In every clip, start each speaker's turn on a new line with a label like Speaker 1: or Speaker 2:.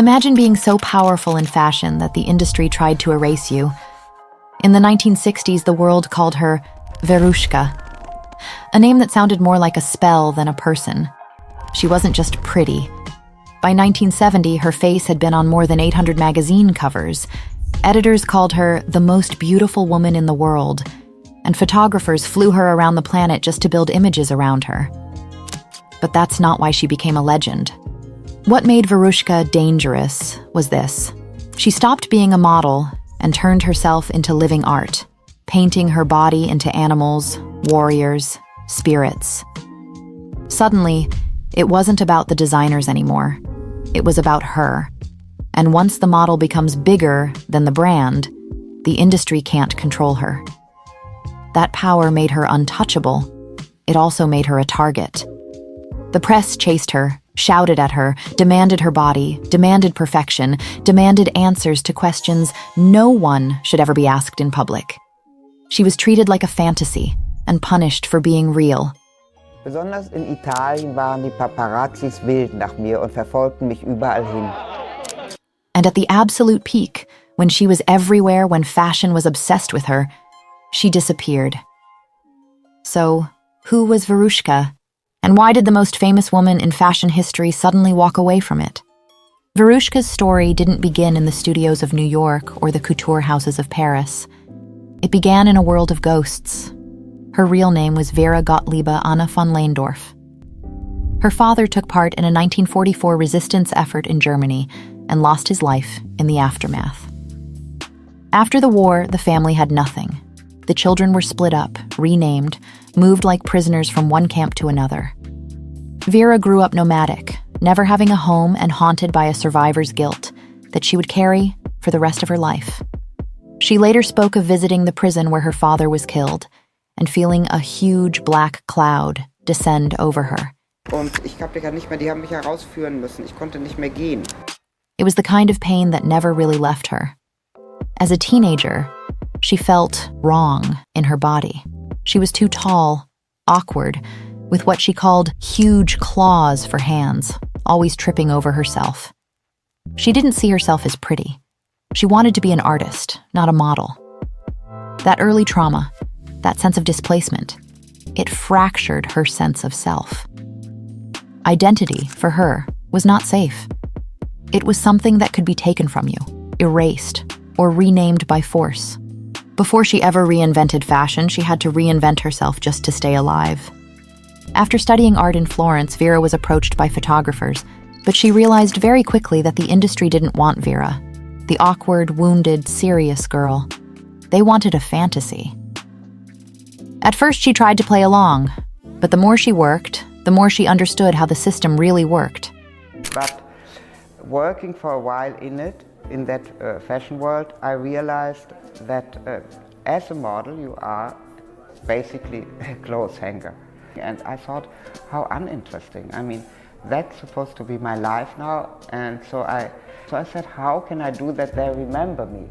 Speaker 1: Imagine being so powerful in fashion that the industry tried to erase you. In the 1960s, the world called her Veruschka, a name that sounded more like a spell than a person. She wasn't just pretty. By 1970, her face had been on more than 800 magazine covers. Editors called her the most beautiful woman in the world, and photographers flew her around the planet just to build images around her. But that's not why she became a legend. What made Veruschka dangerous was this. She stopped being a model and turned herself into living art, painting her body into animals, warriors, spirits. Suddenly, it wasn't about the designers anymore. It was about her. And once the model becomes bigger than the brand, the industry can't control her. That power made her untouchable. It also made her a target. The press chased her, shouted at her, demanded her body, demanded perfection, demanded answers to questions no one should ever be asked in public. She was treated like a fantasy and punished for being real.
Speaker 2: Besonders in Italien waren die Paparazzis wild nach mir und verfolgten mich überall hin.
Speaker 1: And at the absolute peak, when she was everywhere, when fashion was obsessed with her, she disappeared. So, who was Veruschka? And why did the most famous woman in fashion history suddenly walk away from it? Veruschka's story didn't begin in the studios of New York or the couture houses of Paris. It began in a world of ghosts. Her real name was Vera Gottliebe Anna von Lehndorff. Her father took part in a 1944 resistance effort in Germany and lost his life in the aftermath. After the war, the family had nothing. The children were split up, renamed, moved like prisoners from one camp to another. Vera grew up nomadic, never having a home and haunted by a survivor's guilt that she would carry for the rest of her life. She later spoke of visiting the prison where her father was killed and feeling a huge black cloud descend over her.
Speaker 2: Und ich konnte nicht mehr, die haben mich herausführen müssen. Ich konnte nicht mehr gehen.
Speaker 1: It was the kind of pain that never really left her. As a teenager, she felt wrong in her body. She was too tall, awkward, with what she called huge claws for hands, always tripping over herself. She didn't see herself as pretty. She wanted to be an artist, not a model. That early trauma, that sense of displacement, it fractured her sense of self. Identity, for her, was not safe. It was something that could be taken from you, erased, or renamed by force. Before she ever reinvented fashion, she had to reinvent herself just to stay alive. After studying art in Florence, Vera was approached by photographers, but she realized very quickly that the industry didn't want Vera, the awkward, wounded, serious girl. They wanted a fantasy. At first, she tried to play along, but the more she worked, the more she understood how the system really worked.
Speaker 2: But working for a while in that fashion world, I realized that as a model you are basically a clothes hanger. And I thought, how uninteresting. I mean, that's supposed to be my life now. And so I said, how can I do that they remember me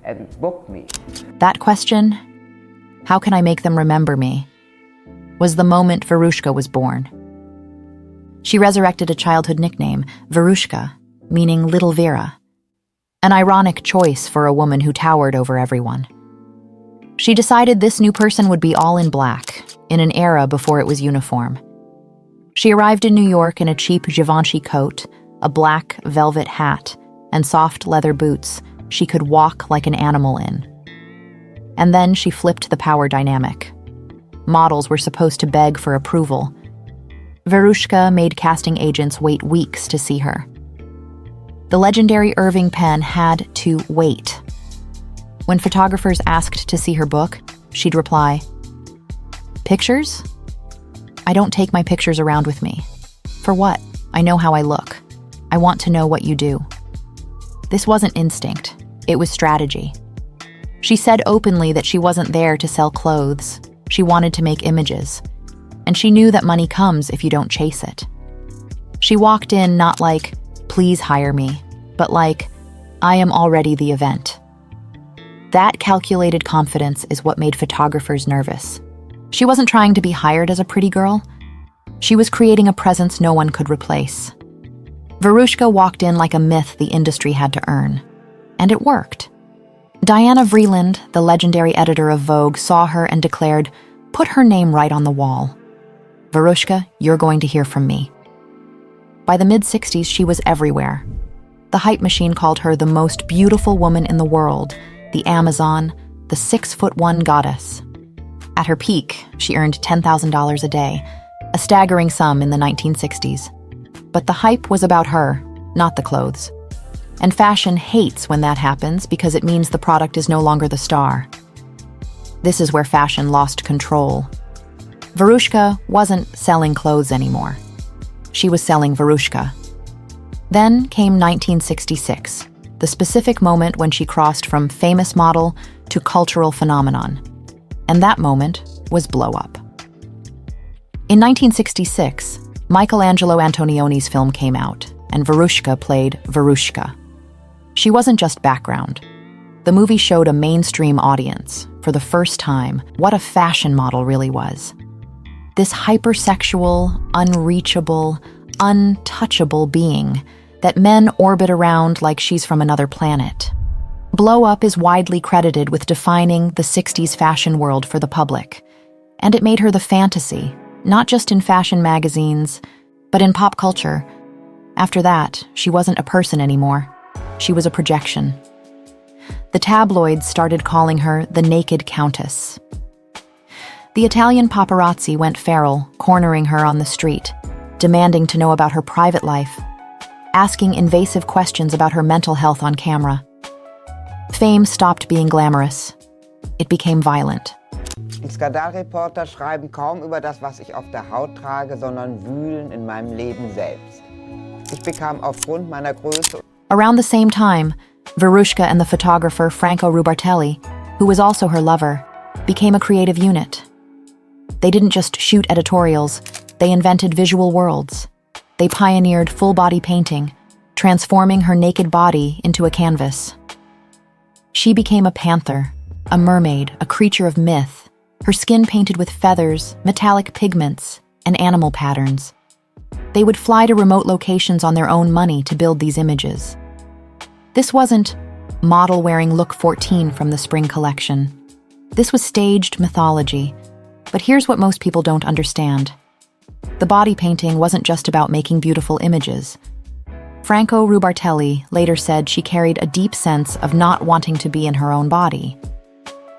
Speaker 2: and book me?
Speaker 1: That question, how can I make them remember me, was the moment Veruschka was born. She resurrected a childhood nickname, Veruschka, meaning Little Vera, an ironic choice for a woman who towered over everyone. She decided this new person would be all in black, in an era before it was uniform. She arrived in New York in a cheap Givenchy coat, a black velvet hat, and soft leather boots she could walk like an animal in. And then she flipped the power dynamic. Models were supposed to beg for approval. Veruschka made casting agents wait weeks to see her. The legendary Irving Penn had to wait. When photographers asked to see her book, she'd reply, "Pictures? I don't take my pictures around with me. For what? I know how I look. I want to know what you do." This wasn't instinct. It was strategy. She said openly that she wasn't there to sell clothes. She wanted to make images. And she knew that money comes if you don't chase it. She walked in not like, "Please hire me," but like, "I am already the event." That calculated confidence is what made photographers nervous. She wasn't trying to be hired as a pretty girl. She was creating a presence no one could replace. Veruschka walked in like a myth the industry had to earn. And it worked. Diana Vreeland, the legendary editor of Vogue, saw her and declared, "Put her name right on the wall. Veruschka, you're going to hear from me." By the mid-60s, she was everywhere. The hype machine called her the most beautiful woman in the world, the Amazon, the 6'1" goddess. At her peak, she earned $10,000 a day, a staggering sum in the 1960s. But the hype was about her, not the clothes. And fashion hates when that happens because it means the product is no longer the star. This is where fashion lost control. Veruschka wasn't selling clothes anymore. She was selling Veruschka. Then came 1966, the specific moment when she crossed from famous model to cultural phenomenon. And that moment was blow up. In 1966, Michelangelo Antonioni's film came out, and Veruschka played Veruschka. She wasn't just background. The movie showed a mainstream audience, for the first time, what a fashion model really was. This hypersexual, unreachable, untouchable being that men orbit around like she's from another planet. Blow Up is widely credited with defining the 60s fashion world for the public. And it made her the fantasy, not just in fashion magazines, but in pop culture. After that, she wasn't a person anymore. She was a projection. The tabloids started calling her the Naked Countess. The Italian paparazzi went feral, cornering her on the street, demanding to know about her private life, asking invasive questions about her mental health on camera. Fame stopped being glamorous. It became violent.
Speaker 2: Die Skandalreporter schreiben kaum über das, was ich auf der Haut trage, sondern wühlen in meinem Leben selbst. Ich bekam aufgrund meiner Größe.
Speaker 1: Around the same time, Veruschka and the photographer Franco Rubartelli, who was also her lover, became a creative unit. They didn't just shoot editorials, they invented visual worlds. They pioneered full-body painting, transforming her naked body into a canvas. She became a panther, a mermaid, a creature of myth, her skin painted with feathers, metallic pigments, and animal patterns. They would fly to remote locations on their own money to build these images. This wasn't model wearing look 14 from the spring collection. This was staged mythology. But here's what most people don't understand. The body painting wasn't just about making beautiful images. Franco Rubartelli later said she carried a deep sense of not wanting to be in her own body.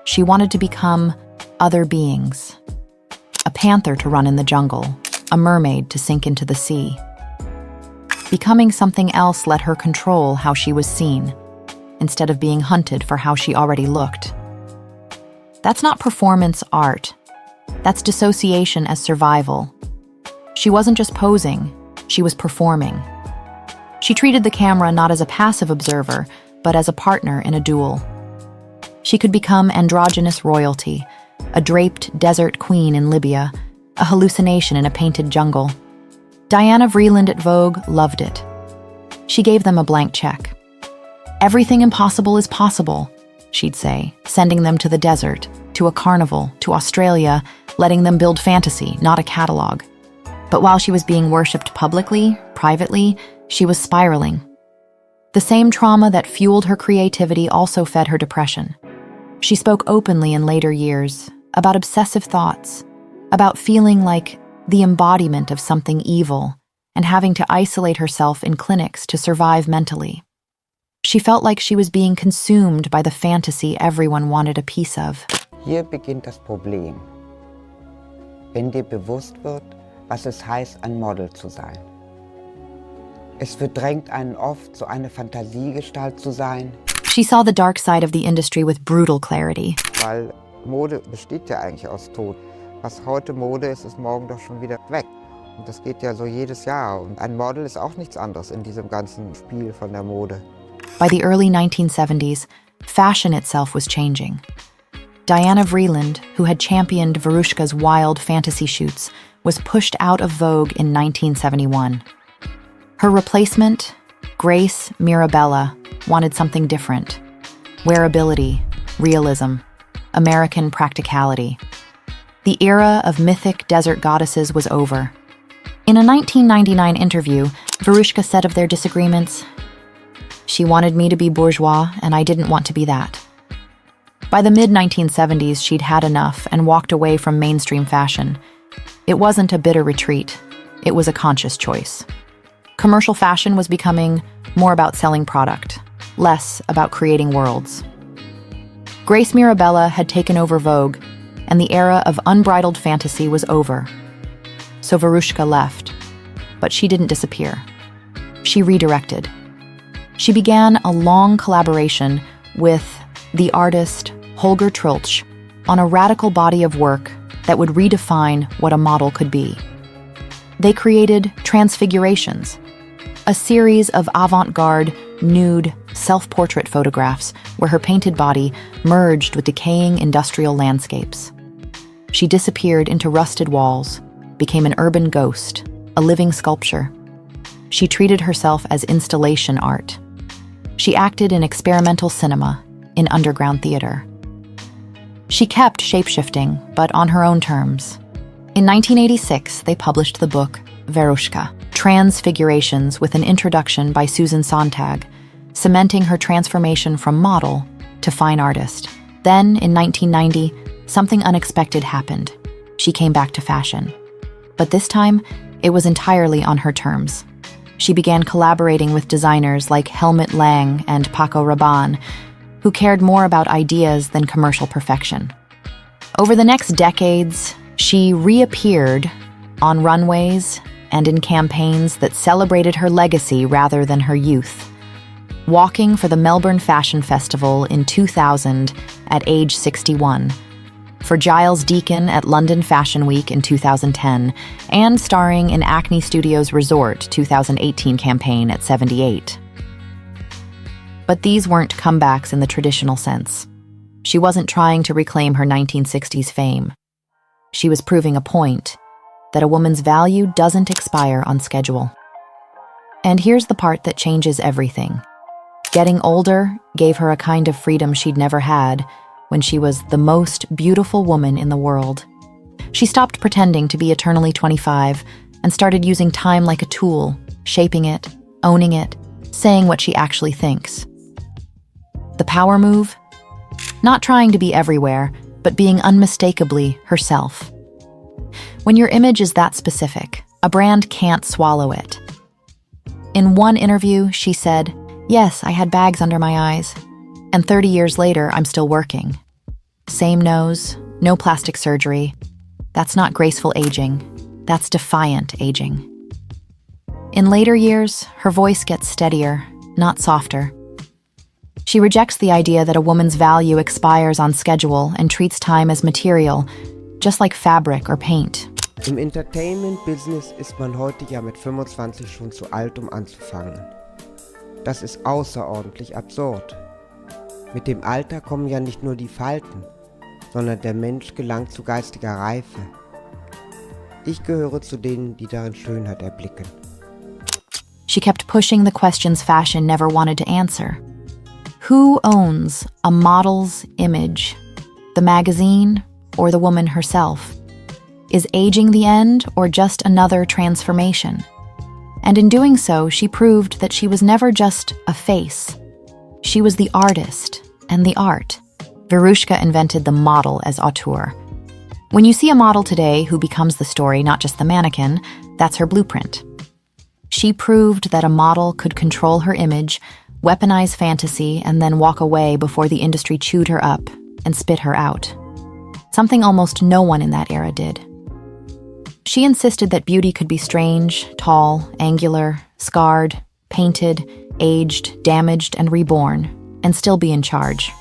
Speaker 1: She wanted to become other beings. A panther to run in the jungle, a mermaid to sink into the sea. Becoming something else let her control how she was seen, instead of being hunted for how she already looked. That's not performance art. That's dissociation as survival. She wasn't just posing, she was performing. She treated the camera not as a passive observer, but as a partner in a duel. She could become androgynous royalty, a draped desert queen in Libya, a hallucination in a painted jungle. Diana Vreeland at Vogue loved it. She gave them a blank check. "Everything impossible is possible," she'd say, sending them to the desert, to a carnival, to Australia, letting them build fantasy, not a catalog. But while she was being worshipped publicly, privately, she was spiraling. The same trauma that fueled her creativity also fed her depression. She spoke openly in later years about obsessive thoughts, about feeling like the embodiment of something evil and having to isolate herself in clinics to survive mentally. She felt like she was being consumed by the fantasy everyone wanted a piece of.
Speaker 2: Hier beginnt das Problem. Wenn dir bewusst wird, was es heißt, ein Model zu sein. Es verdrängt einen oft, so eine Fantasiegestalt zu sein.
Speaker 1: She saw the dark side of the industry with brutal clarity.
Speaker 2: Weil Mode besteht ja eigentlich aus Tod. Was heute Mode ist, ist morgen doch schon wieder weg. Und das geht ja so jedes Jahr. Und ein Model ist auch nichts anderes in diesem ganzen Spiel von der Mode.
Speaker 1: By the early 1970s, fashion itself was changing. Diana Vreeland, who had championed Veruschka's wild fantasy shoots, was pushed out of Vogue in 1971. Her replacement, Grace Mirabella, wanted something different. Wearability, realism, American practicality. The era of mythic desert goddesses was over. In a 1999 interview, Veruschka said of their disagreements, "She wanted me to be bourgeois, and I didn't want to be that." By the mid-1970s, she'd had enough and walked away from mainstream fashion. It wasn't a bitter retreat. It was a conscious choice. Commercial fashion was becoming more about selling product, less about creating worlds. Grace Mirabella had taken over Vogue, and the era of unbridled fantasy was over. So Veruschka left, but she didn't disappear. She redirected. She began a long collaboration with the artist Holger Trulch on a radical body of work that would redefine what a model could be. They created Transfigurations, a series of avant-garde, nude, self-portrait photographs where her painted body merged with decaying industrial landscapes. She disappeared into rusted walls, became an urban ghost, a living sculpture. She treated herself as installation art. She acted in experimental cinema, in underground theater. She kept shape-shifting, but on her own terms. In 1986, they published the book Veruschka, Transfigurations, with an introduction by Susan Sontag, cementing her transformation from model to fine artist. Then, in 1990, something unexpected happened. She came back to fashion. But this time, it was entirely on her terms. She began collaborating with designers like Helmut Lang and Paco Rabanne, who cared more about ideas than commercial perfection. Over the next decades, she reappeared on runways and in campaigns that celebrated her legacy rather than her youth. Walking for the Melbourne Fashion Festival in 2000 at age 61, for Giles Deacon at London Fashion Week in 2010, and starring in Acne Studios' Resort 2018 campaign at 78. But these weren't comebacks in the traditional sense. She wasn't trying to reclaim her 1960s fame. She was proving a point, that a woman's value doesn't expire on schedule. And here's the part that changes everything. Getting older gave her a kind of freedom she'd never had when she was the most beautiful woman in the world. She stopped pretending to be eternally 25 and started using time like a tool, shaping it, owning it, saying what she actually thinks. The power move? Not trying to be everywhere, but being unmistakably herself. When your image is that specific, a brand can't swallow it. In one interview, she said, "Yes, I had bags under my eyes. And 30 years later, I'm still working. Same nose, no plastic surgery. That's not graceful aging. That's defiant aging." In later years, her voice gets steadier, not softer. She rejects the idea that a woman's value expires on schedule and treats time as material, just like fabric or paint.
Speaker 2: Im Entertainment-Business ist man heute ja mit 25 schon zu alt, um anzufangen. Das ist außerordentlich absurd. Mit dem Alter kommen ja nicht nur die Falten, sondern der Mensch gelangt zu geistiger Reife. Ich gehöre zu denen, die darin Schönheit erblicken.
Speaker 1: She kept pushing the questions fashion never wanted to answer. Who owns a model's image? The magazine or the woman herself? Is aging the end or just another transformation? And in doing so, she proved that she was never just a face. She was the artist and the art. Veruschka invented the model as auteur. When you see a model today who becomes the story, not just the mannequin, that's her blueprint. She proved that a model could control her image, weaponize fantasy, and then walk away before the industry chewed her up and spit her out. Something almost no one in that era did. She insisted that beauty could be strange, tall, angular, scarred, painted, aged, damaged, and reborn, and still be in charge.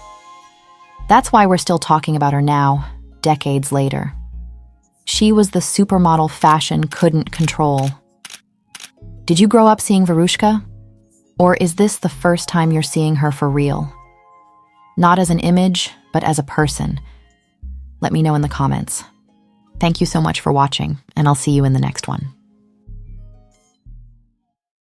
Speaker 1: That's why we're still talking about her now, decades later. She was the supermodel fashion couldn't control. Did you grow up seeing Veruschka? Or is this the first time you're seeing her for real? Not as an image, but as a person. Let me know in the comments. Thank you so much for watching, and I'll see you in the next one.